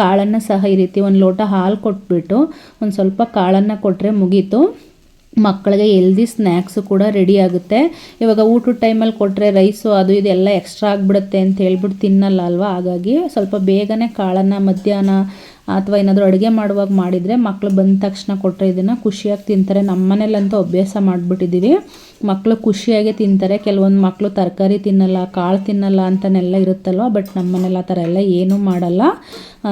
ಕಾಳನ್ನು ಸಹ ಈ ರೀತಿ ಒಂದು ಲೋಟ ಹಾಲು ಕೊಟ್ಬಿಟ್ಟು ಒಂದು ಸ್ವಲ್ಪ ಕಾಳನ್ನು ಕೊಟ್ಟರೆ ಮುಗೀತು. ಮಕ್ಕಳಿಗೆ ಹೆಲ್ದಿ ಸ್ನ್ಯಾಕ್ಸು ಕೂಡ ರೆಡಿ ಆಗುತ್ತೆ. ಇವಾಗ ಊಟದ ಟೈಮಲ್ಲಿ ಕೊಟ್ಟರೆ ರೈಸು ಅದು ಇದೆಲ್ಲ ಎಕ್ಸ್ಟ್ರಾ ಆಗಿಬಿಡುತ್ತೆ ಅಂತ ಹೇಳ್ಬಿಟ್ಟು ತಿನ್ನಲ್ಲ ಅಲ್ವಾ. ಹಾಗಾಗಿ ಸ್ವಲ್ಪ ಬೇಗನೆ ಕಾಳನ್ನು ಮಧ್ಯಾಹ್ನ ಅಥವಾ ಏನಾದರೂ ಅಡುಗೆ ಮಾಡುವಾಗ ಮಾಡಿದರೆ ಮಕ್ಕಳು ಬಂದ ತಕ್ಷಣ ಕೊಟ್ಟರೆ ಇದನ್ನು ಖುಷಿಯಾಗಿ ತಿಂತಾರೆ. ನಮ್ಮ ಮನೇಲಂತೂ ಅಭ್ಯಾಸ ಮಾಡಿಬಿಟ್ಟಿದ್ದೀವಿ, ಮಕ್ಕಳು ಖುಷಿಯಾಗಿ ತಿಂತಾರೆ. ಕೆಲವೊಂದು ಮಕ್ಕಳು ತರಕಾರಿ ತಿನ್ನಲ್ಲ, ಕಾಳು ತಿನ್ನಲ್ಲ ಅಂತನೆಲ್ಲ ಇರುತ್ತಲ್ವ, ಬಟ್ ನಮ್ಮ ಮನೇಲಿ ಆ ಥರ ಎಲ್ಲ ಏನೂ ಮಾಡಲ್ಲ.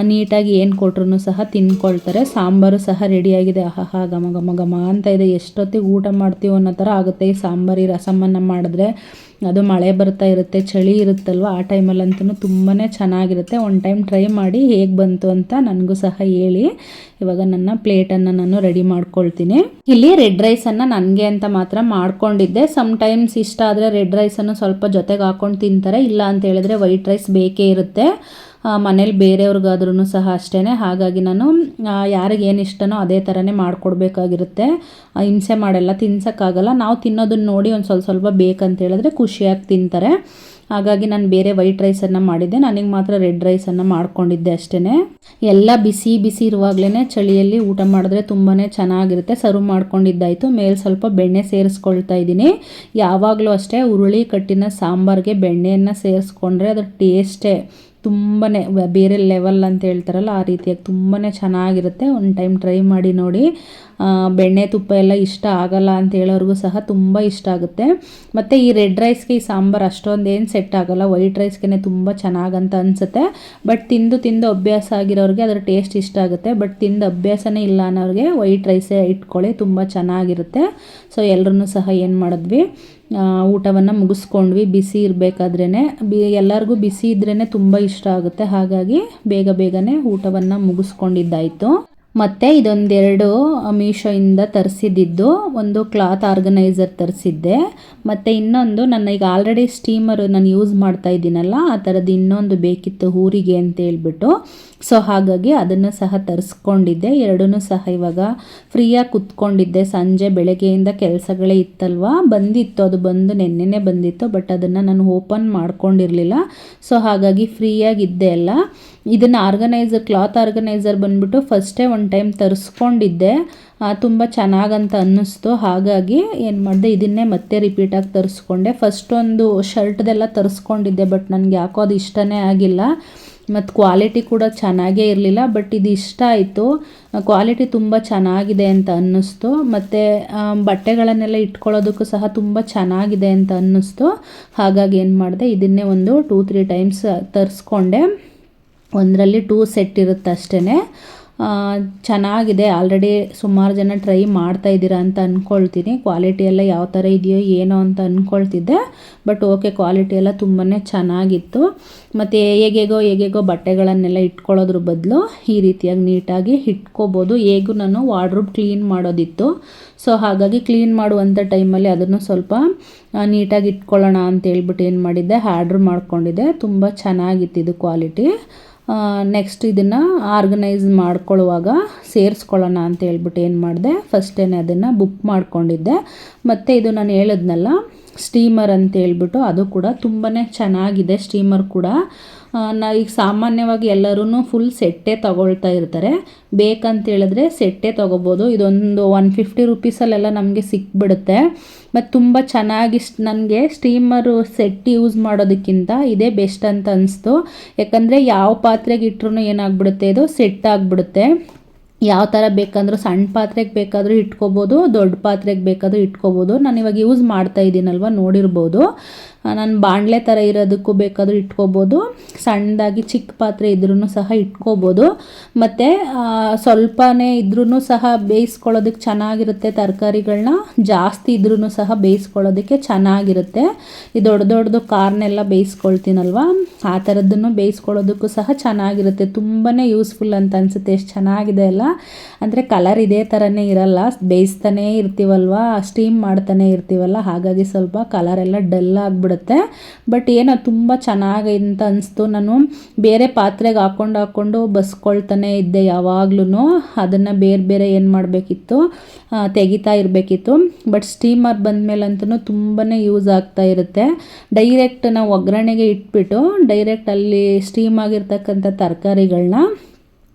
ನೀಟಾಗಿ ಏನು ಕೊಟ್ರೂ ಸಹ ತಿನ್ಕೊಳ್ತಾರೆ. ಸಾಂಬಾರು ಸಹ ರೆಡಿಯಾಗಿದೆ. ಆಹಾ ಘಮ ಅಂತ ಇದೆ. ಎಷ್ಟೊತ್ತಿಗೆ ಊಟ ಮಾಡ್ತೀವೋ ಅನ್ನೋ ಥರ ಆಗುತ್ತೆ ಈ ಸಾಂಬಾರು, ರಸಮನ್ನು ಮಾಡಿದ್ರೆ. ಅದು ಮಳೆ ಬರ್ತಾ ಇರುತ್ತೆ, ಚಳಿ ಇರುತ್ತಲ್ವ, ಆ ಟೈಮಲ್ಲಂತೂ ತುಂಬಾ ಚೆನ್ನಾಗಿರುತ್ತೆ. ಒಂದು ಟೈಮ್ ಟ್ರೈ ಮಾಡಿ ಹೇಗೆ ಬಂತು ಅಂತ ನನಗೂ ಸಹ ಹೇಳಿ. ಇವಾಗ ನನ್ನ ಪ್ಲೇಟನ್ನು ನಾನು ರೆಡಿ ಮಾಡ್ಕೊಳ್ತೀನಿ. ಇಲ್ಲಿ ರೆಡ್ ರೈಸನ್ನು ನನಗೆ ಅಂತ ಮಾತ್ರ ಮಾಡ್ಕೊಂಡಿದ್ದೆ. ಸಮ್ಟೈಮ್ಸ್ ಇಷ್ಟ ಆದರೆ ರೆಡ್ ರೈಸನ್ನು ಸ್ವಲ್ಪ ಜೊತೆಗೆ ಹಾಕ್ಕೊಂಡು ತಿಂತಾರೆ, ಇಲ್ಲ ಅಂತ ಹೇಳಿದ್ರೆ ವೈಟ್ ರೈಸ್ ಬೇಕೇ ಇರುತ್ತೆ ಮನೇಲಿ ಬೇರೆಯವ್ರಿಗಾದ್ರೂ ಸಹ ಅಷ್ಟೇ. ಹಾಗಾಗಿ ನಾನು ಯಾರಿಗೆ ಏನು ಇಷ್ಟನೋ ಅದೇ ಥರನೇ ಮಾಡಿಕೊಡ್ಬೇಕಾಗಿರುತ್ತೆ. ಹಿಂಸೆ ಮಾಡೆಲ್ಲ ತಿನ್ಸೋಕ್ಕಾಗಲ್ಲ. ನಾವು ತಿನ್ನೋದನ್ನ ನೋಡಿ ಒಂದು ಸ್ವಲ್ಪ ಬೇಕಂತ ಹೇಳಿದ್ರೆ ಖುಷಿಯಾಗಿ ತಿಂತಾರೆ. ಹಾಗಾಗಿ ನಾನು ಬೇರೆ ವೈಟ್ ರೈಸನ್ನು ಮಾಡಿದ್ದೆ, ನನಗೆ ಮಾತ್ರ ರೆಡ್ ರೈಸನ್ನು ಮಾಡ್ಕೊಂಡಿದ್ದೆ ಅಷ್ಟೇ. ಎಲ್ಲ ಬಿಸಿ ಇರುವಾಗಲೇ ಚಳಿಯಲ್ಲಿ ಊಟ ಮಾಡಿದ್ರೆ ತುಂಬಾ ಚೆನ್ನಾಗಿರುತ್ತೆ. ಸರ್ವ್ ಮಾಡ್ಕೊಂಡಿದ್ದಾಯಿತು. ಮೇಲೆ ಸ್ವಲ್ಪ ಬೆಣ್ಣೆ ಸೇರಿಸ್ಕೊಳ್ತಾ ಇದ್ದೀನಿ. ಯಾವಾಗಲೂ ಅಷ್ಟೇ ಹುರುಳಿ ಕಟ್ಟಿನ ಸಾಂಬಾರಿಗೆ ಬೆಣ್ಣೆಯನ್ನು ಸೇರಿಸ್ಕೊಂಡ್ರೆ ಅದ್ರ ಟೇಸ್ಟೇ ತುಂಬಾ ಬೇರೆ ಲೆವೆಲ್ ಅಂತ ಹೇಳ್ತಾರಲ್ಲ, ಆ ರೀತಿಯಾಗಿ ತುಂಬಾ ಚೆನ್ನಾಗಿರುತ್ತೆ. ಒಂದು ಟೈಮ್ ಟ್ರೈ ಮಾಡಿ ನೋಡಿ. ಬೆಣ್ಣೆ ತುಪ್ಪ ಎಲ್ಲ ಇಷ್ಟ ಆಗಲ್ಲ ಅಂತ ಹೇಳೋರಿಗೂ ಸಹ ತುಂಬ ಇಷ್ಟ ಆಗುತ್ತೆ. ಮತ್ತು ಈ ರೆಡ್ ರೈಸ್ಗೆ ಈ ಸಾಂಬಾರು ಅಷ್ಟೊಂದೇನು ಸೆಟ್ ಆಗೋಲ್ಲ, ವೈಟ್ ರೈಸ್ಗೆ ತುಂಬ ಚೆನ್ನಾಗಂತ ಅನಿಸುತ್ತೆ. ಬಟ್ ತಿಂದು ಅಭ್ಯಾಸ ಆಗಿರೋರಿಗೆ ಅದರ ಟೇಸ್ಟ್ ಇಷ್ಟ ಆಗುತ್ತೆ. ಬಟ್ ತಿಂದು ಅಭ್ಯಾಸನೇ ಇಲ್ಲ ಅನ್ನೋರಿಗೆ ವೈಟ್ ರೈಸೇ ಇಟ್ಕೊಳ್ಳಿ, ತುಂಬ ಚೆನ್ನಾಗಿರುತ್ತೆ. ಸೊ ಎಲ್ಲರೂ ಸಹ ಏನು ಮಾಡಿದ್ವಿ, ಊಟವನ್ನು ಮುಗಿಸ್ಕೊಂಡ್ವಿ. ಬಿಸಿ ಇರಬೇಕಾದ್ರೇ ಎಲ್ಲರಿಗೂ ಬಿಸಿ ಇದ್ರೇ ತುಂಬ ಇಷ್ಟ ಆಗುತ್ತೆ. ಹಾಗಾಗಿ ಬೇಗನೆ ಊಟವನ್ನು ಮುಗಿಸ್ಕೊಂಡಿದ್ದಾಯಿತು. ಮತ್ತು ಇದೊಂದೆರಡು ಮೀಶೋಯಿಂದ ತರಿಸಿದ್ದು, ಒಂದು ಕ್ಲಾತ್ ಆರ್ಗನೈಸರ್ ತರಿಸಿದ್ದೆ, ಮತ್ತು ಇನ್ನೊಂದು ನನ್ನ ಈಗ ಆಲ್ರೆಡಿ ಸ್ಟೀಮರು ನಾನು ಯೂಸ್ ಮಾಡ್ತಾ ಇದ್ದೀನಲ್ಲ, ಆ ಥರದ್ದು ಇನ್ನೊಂದು ಬೇಕಿತ್ತು ಊರಿಗೆ ಅಂತ ಹೇಳ್ಬಿಟ್ಟು. ಸೊ ಹಾಗಾಗಿ ಅದನ್ನು ಸಹ ತರಿಸ್ಕೊಂಡಿದ್ದೆ. ಎರಡೂ ಸಹ ಇವಾಗ ಫ್ರೀಯಾಗಿ ಕುತ್ಕೊಂಡಿದ್ದೆ. ಸಂಜೆ ಬೆಳಗ್ಗೆಯಿಂದ ಕೆಲಸಗಳೇ ಇತ್ತಲ್ವ, ಬಂದಿತ್ತು, ಅದು ಬಂದು ನೆನ್ನೆನೇ ಬಂದಿತ್ತು, ಬಟ್ ಅದನ್ನು ನಾನು ಓಪನ್ ಮಾಡ್ಕೊಂಡಿರಲಿಲ್ಲ. ಸೊ ಹಾಗಾಗಿ ಫ್ರೀಯಾಗಿದ್ದೆ ಅಲ್ಲ. ಇದನ್ನು ಕ್ಲಾತ್ ಆರ್ಗನೈಸರ್ ಬಂದುಬಿಟ್ಟು ಫಸ್ಟೇ ಒಂದು ಟೈಮ್ ತರಿಸ್ಕೊಂಡಿದ್ದೆ, ತುಂಬ ಚೆನ್ನಾಗಂತ ಅನ್ನಿಸ್ತು. ಹಾಗಾಗಿ ಏನು ಮಾಡಿದೆ, ಇದನ್ನೇ ಮತ್ತೆ ರಿಪೀಟಾಗಿ ತರಿಸ್ಕೊಂಡೆ. ಫಸ್ಟೊಂದು ಶರ್ಟ್ದೆಲ್ಲ ತರಿಸ್ಕೊಂಡಿದ್ದೆ, ಬಟ್ ನನಗೆ ಯಾಕೋ ಅದು ಇಷ್ಟನೇ ಆಗಿಲ್ಲ, ಮತ್ತು ಕ್ವಾಲಿಟಿ ಕೂಡ ಚೆನ್ನಾಗೇ ಇರಲಿಲ್ಲ. ಬಟ್ ಇದು ಇಷ್ಟ ಆಯಿತು, ಕ್ವಾಲಿಟಿ ತುಂಬ ಚೆನ್ನಾಗಿದೆ ಅಂತ ಅನ್ನಿಸ್ತು, ಮತ್ತು ಬಟ್ಟೆಗಳನ್ನೆಲ್ಲ ಇಟ್ಕೊಳ್ಳೋದಕ್ಕೂ ಸಹ ತುಂಬ ಚೆನ್ನಾಗಿದೆ ಅಂತ ಅನ್ನಿಸ್ತು. ಹಾಗಾಗಿ ಏನು ಮಾಡಿದೆ, ಇದನ್ನೇ ಒಂದು 2-3 ಟೈಮ್ಸ್ ತರಿಸ್ಕೊಂಡೆ. ಒಂದರಲ್ಲಿ 2 ಸೆಟ್ ಇರುತ್ತೆ ಅಷ್ಟೇ. ಚೆನ್ನಾಗಿದೆ. ಆಲ್ರೆಡಿ ಸುಮಾರು ಜನ ಟ್ರೈ ಮಾಡ್ತಾಯಿದ್ದೀರಾ ಅಂತ ಅಂದ್ಕೊಳ್ತೀನಿ. ಕ್ವಾಲಿಟಿ ಎಲ್ಲ ಯಾವ ಥರ ಇದೆಯೋ ಏನೋ ಅಂತ ಅಂದ್ಕೊಳ್ತಿದ್ದೆ, ಬಟ್ ಓಕೆ, ಕ್ವಾಲಿಟಿ ಎಲ್ಲ ತುಂಬಾ ಚೆನ್ನಾಗಿತ್ತು. ಮತ್ತು ಹೇಗೇಗೋ ಬಟ್ಟೆಗಳನ್ನೆಲ್ಲ ಇಟ್ಕೊಳ್ಳೋದ್ರ ಬದಲು ಈ ರೀತಿಯಾಗಿ ನೀಟಾಗಿ ಇಟ್ಕೋಬೋದು. ಹೇಗೂ ನಾನು ವಾರ್ಡ್ರೋಬ್ ಕ್ಲೀನ್ ಮಾಡೋದಿತ್ತು, ಸೊ ಹಾಗಾಗಿ ಕ್ಲೀನ್ ಮಾಡುವಂಥ ಟೈಮಲ್ಲಿ ಅದನ್ನು ಸ್ವಲ್ಪ ನೀಟಾಗಿ ಇಟ್ಕೊಳ್ಳೋಣ ಅಂತ ಹೇಳ್ಬಿಟ್ಟು ಏನು ಮಾಡಿದ್ದೆ, ಆರ್ಡ್ರ್ ಮಾಡ್ಕೊಂಡಿದ್ದೆ. ತುಂಬ ಚೆನ್ನಾಗಿತ್ತು ಇದು ಕ್ವಾಲಿಟಿ. ನೆಕ್ಸ್ಟ್ ಇದನ್ನು ಆರ್ಗನೈಸ್ ಮಾಡ್ಕೊಳ್ಳುವಾಗ ಸೇರಿಸ್ಕೊಳ್ಳೋಣ ಅಂತ ಹೇಳ್ಬಿಟ್ಟು ಏನು ಮಾಡಿದೆ, ಫಸ್ಟೇ ಅದನ್ನು ಬುಕ್ ಮಾಡ್ಕೊಂಡಿದ್ದೆ. ಮತ್ತು ಇದು ನಾನು ಹೇಳಿದ್ನಲ್ಲ ಸ್ಟೀಮರ್ ಅಂತ ಹೇಳ್ಬಿಟ್ಟು, ಅದು ಕೂಡ ತುಂಬಾ ಚೆನ್ನಾಗಿದೆ. ಸ್ಟೀಮರ್ ಕೂಡ ಈಗ ಸಾಮಾನ್ಯವಾಗಿ ಎಲ್ಲರೂ ಫುಲ್ ಸೆಟ್ಟೇ ತೊಗೊಳ್ತಾ ಇರ್ತಾರೆ. ಬೇಕಂತ ಹೇಳಿದ್ರೆ ಸೆಟ್ಟೇ ತೊಗೋಬೋದು. ಇದೊಂದು 150 ರುಪೀಸಲ್ಲೆಲ್ಲ ನಮಗೆ ಸಿಕ್ಬಿಡುತ್ತೆ. ಮತ್ತು ತುಂಬ ಚೆನ್ನಾಗಿ ನನಗೆ ಸ್ಟೀಮರು ಸೆಟ್ ಯೂಸ್ ಮಾಡೋದಕ್ಕಿಂತ ಇದೇ ಬೆಸ್ಟ್ ಅಂತ ಅನಿಸ್ತು. ಯಾಕಂದರೆ ಯಾವ ಪಾತ್ರೆಗೆ ಇಟ್ರೂ ಏನಾಗ್ಬಿಡುತ್ತೆ, ಇದು ಸೆಟ್ ಆಗಿಬಿಡುತ್ತೆ. ಯಾವ ಥರ ಬೇಕಂದ್ರೂ ಸಣ್ಣ ಪಾತ್ರೆಗೆ ಬೇಕಾದರೂ ಇಟ್ಕೋಬೋದು, ದೊಡ್ಡ ಪಾತ್ರೆಗೆ ಬೇಕಾದರೂ ಇಟ್ಕೋಬೋದು. ನಾನು ಇವಾಗ ಯೂಸ್ ಮಾಡ್ತಾ ಇದ್ದೀನಲ್ವ, ನೋಡಿರ್ಬೋದು. ನಾನು ಬಾಣಲೆ ಥರ ಇರೋದಕ್ಕೂ ಬೇಕಾದರೂ ಇಟ್ಕೋಬೋದು, ಸಣ್ಣದಾಗಿ ಚಿಕ್ಕ ಪಾತ್ರೆ ಇದ್ರೂ ಸಹ ಇಟ್ಕೋಬೋದು. ಮತ್ತು ಸ್ವಲ್ಪನೇ ಇದ್ರೂ ಸಹ ಬೇಯಿಸ್ಕೊಳ್ಳೋದಕ್ಕೆ ಚೆನ್ನಾಗಿರುತ್ತೆ. ತರಕಾರಿಗಳನ್ನ ಜಾಸ್ತಿ ಇದ್ರೂ ಸಹ ಬೇಯಿಸ್ಕೊಳ್ಳೋದಕ್ಕೆ ಚೆನ್ನಾಗಿರುತ್ತೆ. ಈ ದೊಡ್ಡದು ಕಾರ್ನೆಲ್ಲ ಬೇಯಿಸ್ಕೊಳ್ತೀನಲ್ವ, ಆ ಥರದ್ದನ್ನು ಬೇಯಿಸ್ಕೊಳ್ಳೋದಕ್ಕೂ ಸಹ ಚೆನ್ನಾಗಿರುತ್ತೆ. ತುಂಬಾ ಯೂಸ್ಫುಲ್ ಅಂತ ಅನಿಸುತ್ತೆ. ಎಷ್ಟು ಚೆನ್ನಾಗಿದೆ ಅಲ್ಲ. ಅಂದರೆ ಕಲರ್ ಇದೇ ಥರನೇ ಇರಲ್ಲ, ಬೇಯಿಸ್ತಾನೇ ಇರ್ತೀವಲ್ವ, ಸ್ಟೀಮ್ ಮಾಡ್ತಾನೆ ಇರ್ತೀವಲ್ಲ, ಹಾಗಾಗಿ ಸ್ವಲ್ಪ ಕಲರೆಲ್ಲ ಡಲ್ ಆಗಿಬಿಡುತ್ತೆ. ಬಟ್ ಏನೋ ತುಂಬ ಚೆನ್ನಾಗಿ ಅಂತ ಅನಿಸ್ತು. ನಾನು ಬೇರೆ ಪಾತ್ರೆಗೆ ಹಾಕ್ಕೊಂಡು ಬಸ್ಕೊಳ್ತಾನೆ ಇದ್ದೆ ಯಾವಾಗ್ಲೂ. ಅದನ್ನು ಬೇರೆ ಏನು ಮಾಡಬೇಕಿತ್ತು, ತೆಗಿತಾ ಇರಬೇಕಿತ್ತು. ಬಟ್ ಸ್ಟೀಮರ್ ಬಂದಮೇಲಂತೂ ತುಂಬಾ ಯೂಸ್ ಆಗ್ತಾ ಇರುತ್ತೆ. ಡೈರೆಕ್ಟ್ ನಾವು ಒಗ್ಗರಣೆಗೆ ಇಟ್ಬಿಟ್ಟು ಡೈರೆಕ್ಟ್ ಅಲ್ಲಿ ಸ್ಟೀಮ್ ಆಗಿರ್ತಕ್ಕಂಥ ತರಕಾರಿಗಳನ್ನ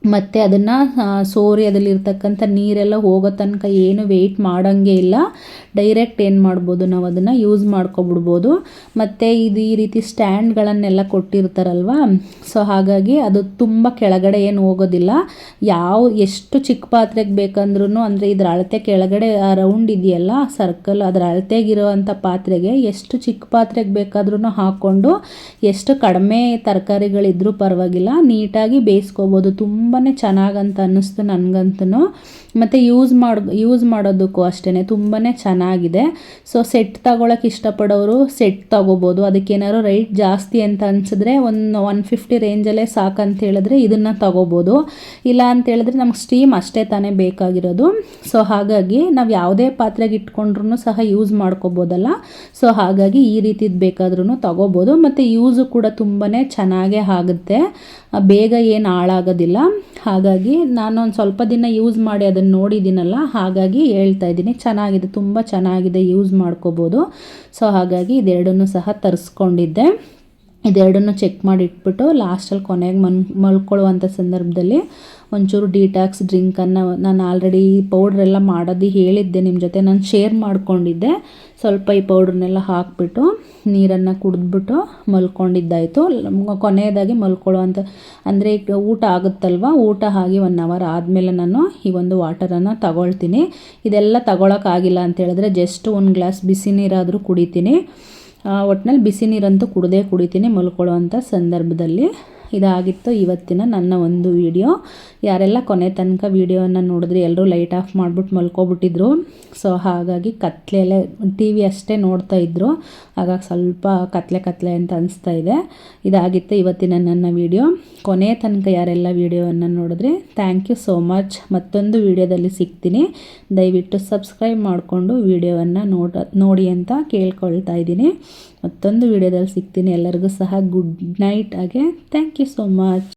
ಮತ್ತು ಅದನ್ನು ಸೋರಿ ಅದರಲ್ಲಿರ್ತಕ್ಕಂಥ ನೀರೆಲ್ಲ ಹೋಗೋ ತನಕ ಏನು ವೆಯ್ಟ್ ಮಾಡೋಂಗೆ ಇಲ್ಲ. ಡೈರೆಕ್ಟ್ ಏನು ಮಾಡ್ಬೋದು, ನಾವು ಅದನ್ನು ಯೂಸ್ ಮಾಡ್ಕೊಬಿಡ್ಬೋದು. ಮತ್ತು ಇದು ಈ ರೀತಿ ಸ್ಟ್ಯಾಂಡ್ಗಳನ್ನೆಲ್ಲ ಕೊಟ್ಟಿರ್ತಾರಲ್ವ, ಸೊ ಹಾಗಾಗಿ ಅದು ತುಂಬ ಕೆಳಗಡೆ ಏನು ಹೋಗೋದಿಲ್ಲ. ಎಷ್ಟು ಚಿಕ್ಕ ಪಾತ್ರೆಗೆ ಬೇಕಂದ್ರೂ, ಅಂದರೆ ಇದರ ಅಳತೆ ಕೆಳಗಡೆ ರೌಂಡ್ ಇದೆಯಲ್ಲ ಸರ್ಕಲ್, ಅದರ ಅಳತೆಗಿರೋ ಅಂಥ ಪಾತ್ರೆಗೆ ಎಷ್ಟು ಚಿಕ್ಕ ಪಾತ್ರೆಗೆ ಬೇಕಾದ್ರೂ ಹಾಕ್ಕೊಂಡು ಎಷ್ಟು ಕಡಿಮೆ ತರಕಾರಿಗಳಿದ್ರೂ ಪರವಾಗಿಲ್ಲ, ನೀಟಾಗಿ ಬೇಯಿಸ್ಕೋಬೋದು. ತುಂಬಾ ಚೆನ್ನಾಗಂತ ಅನ್ನಿಸ್ತು ನನಗಂತೂ. ಮತ್ತು ಯೂಸ್ ಮಾಡೋದಕ್ಕೂ ಅಷ್ಟೇ ತುಂಬಾ ಚೆನ್ನಾಗಿದೆ. ಸೊ ಸೆಟ್ ತಗೊಳಕ್ಕೆ ಇಷ್ಟಪಡೋರು ಸೆಟ್ ತಗೋಬೋದು. ಅದಕ್ಕೇನಾದ್ರು ರೈಟ್ ಜಾಸ್ತಿ ಅಂತ ಅನಿಸಿದ್ರೆ ಒಂದು 150 ರೇಂಜಲ್ಲೇ ಸಾಕಂತ ಹೇಳಿದ್ರೆ ಇದನ್ನು ತಗೋಬೋದು. ಇಲ್ಲ ಅಂತ ಹೇಳಿದ್ರೆ ನಮ್ಗೆ ಸ್ಟೀಮ್ ಅಷ್ಟೇ ತಾನೇ ಬೇಕಾಗಿರೋದು. ಸೊ ಹಾಗಾಗಿ ನಾವು ಯಾವುದೇ ಪಾತ್ರೆಗೆ ಇಟ್ಕೊಂಡ್ರೂ ಸಹ ಯೂಸ್ ಮಾಡ್ಕೋಬೋದಲ್ಲ. ಸೊ ಹಾಗಾಗಿ ಈ ರೀತಿದು ಬೇಕಾದ್ರೂ ತಗೋಬೋದು. ಮತ್ತು ಯೂಸು ಕೂಡ ತುಂಬಾ ಚೆನ್ನಾಗೇ ಆಗುತ್ತೆ, ಬೇಗ ಏನು ಹಾಳಾಗೋದಿಲ್ಲ. ಹಾಗಾಗಿ ನಾನು ಒಂದು ಸ್ವಲ್ಪ ದಿನ ಯೂಸ್ ಮಾಡಿ ಅದನ್ನು ನೋಡಿದ್ದೀನಲ್ಲ, ಹಾಗಾಗಿ ಹೇಳ್ತಾ ಇದ್ದೀನಿ. ಚೆನ್ನಾಗಿದೆ, ತುಂಬ ಚೆನ್ನಾಗಿದೆ, ಯೂಸ್ ಮಾಡ್ಕೋಬೋದು. ಸೊ ಹಾಗಾಗಿ ಇದೆರಡನ್ನೂ ಸಹ ತರಿಸ್ಕೊಂಡಿದ್ದೆ. ಇದೆರಡನ್ನೂ ಚೆಕ್ ಮಾಡಿ ಇಟ್ಬಿಟ್ಟು ಲಾಸ್ಟಲ್ಲಿ ಕೊನೆಗೆ ಮಲ್ಕೊಳ್ಳುವಂಥ ಸಂದರ್ಭದಲ್ಲಿ ಒಂಚೂರು ಡಿಟಾಕ್ಸ್ ಡ್ರಿಂಕನ್ನು ನಾನು ಆಲ್ರೆಡಿ ಈ ಪೌಡ್ರೆಲ್ಲ ಮಾಡೋದು ಹೇಳಿದ್ದೆ ನಿಮ್ಮ ಜೊತೆ, ನಾನು ಶೇರ್ ಮಾಡ್ಕೊಂಡಿದ್ದೆ. ಸ್ವಲ್ಪ ಈ ಪೌಡ್ರನ್ನೆಲ್ಲ ಹಾಕಿಬಿಟ್ಟು ನೀರನ್ನು ಕುಡಿದ್ಬಿಟ್ಟು ಮಲ್ಕೊಂಡಿದ್ದಾಯಿತು. ಕೊನೆಯದಾಗಿ ಮಲ್ಕೊಳ್ಳುವಂಥ, ಅಂದರೆ ಈಗ ಊಟ ಆಗುತ್ತಲ್ವ, ಊಟ ಆಗಿ 1 ಅವರ್ ಆದಮೇಲೆ ನಾನು ಈ ಒಂದು ವಾಟರನ್ನು ತಗೊಳ್ತೀನಿ. ಇದೆಲ್ಲ ತಗೊಳಕ್ಕಾಗಿಲ್ಲ ಅಂತ ಹೇಳಿದ್ರೆ ಜಸ್ಟ್ 1 ಗ್ಲಾಸ್ ಬಿಸಿ ನೀರಾದರೂ ಕುಡಿತೀನಿ. ಒಟ್ಟಿನಲ್ಲಿ ಬಿಸಿ ನೀರಂತೂ ಕುಡಿತೀನಿ ಮಲ್ಕೊಳ್ಳೋವಂಥ ಸಂದರ್ಭದಲ್ಲಿ. ಇದಾಗಿತ್ತು ಇವತ್ತಿನ ನನ್ನ ಒಂದು ವಿಡಿಯೋ. ಯಾರೆಲ್ಲ ಕೊನೆ ತನಕ ವಿಡಿಯೋವನ್ನು ನೋಡಿದ್ರೆ ಎಲ್ಲರೂ ಲೈಟ್ ಆಫ್ ಮಾಡಿಬಿಟ್ಟು ಮಲ್ಕೊಬಿಟ್ಟಿದ್ರು. ಸೊ ಹಾಗಾಗಿ ಕತ್ಲೆಯಲ್ಲೇ ಟಿ ವಿ ಅಷ್ಟೇ ನೋಡ್ತಾಯಿದ್ರು. ಹಾಗಾಗಿ ಸ್ವಲ್ಪ ಕತ್ಲೆ ಅಂತ ಅನಿಸ್ತಾ ಇದೆ. ಇದಾಗಿತ್ತು ಇವತ್ತಿನ ನನ್ನ ವಿಡಿಯೋ. ಕೊನೆ ತನಕ ಯಾರೆಲ್ಲ ವಿಡಿಯೋವನ್ನು ನೋಡಿದ್ರೆ ಥ್ಯಾಂಕ್ ಯು ಸೋ ಮಚ್. ಮತ್ತೊಂದು ವಿಡಿಯೋದಲ್ಲಿ ಸಿಗ್ತೀನಿ. ದಯವಿಟ್ಟು ಸಬ್ಸ್ಕ್ರೈಬ್ ಮಾಡಿಕೊಂಡು ವಿಡಿಯೋವನ್ನು ನೋಡಿ ಅಂತ ಕೇಳ್ಕೊಳ್ತಾ ಇದ್ದೀನಿ. ಮತ್ತೊಂದು ವಿಡಿಯೋದಲ್ಲಿ ಸಿಗ್ತೀನಿ. ಎಲ್ಲರಿಗೂ ಸಹ ಗುಡ್ ನೈಟ್. ಹಾಗೆ ಥ್ಯಾಂಕ್ ಯು ಸೋ ಮಚ್.